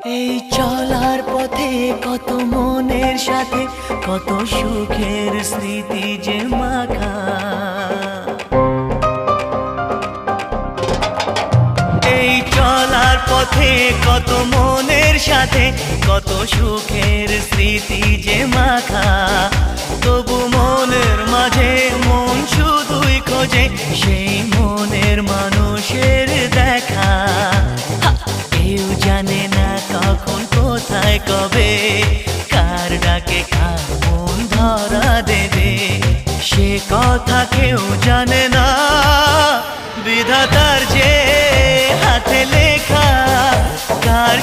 এই চলার পথে কত মনের সাথে কত সুখের স্মৃতি যে মাখা। এই চলার পথে কত মনের সাথে কত সুখের স্মৃতি যে মাখা। তবু মনের মাঝে মন শুধুই খোঁজে সেই মনের মানুষের দেখা। কেউ জানে না কখন কোথায় কবে কার ডাকে কার মন ধরা দেবে, সে কথা কেউ জানে না। বিধাতার যে হাতে লেখা কার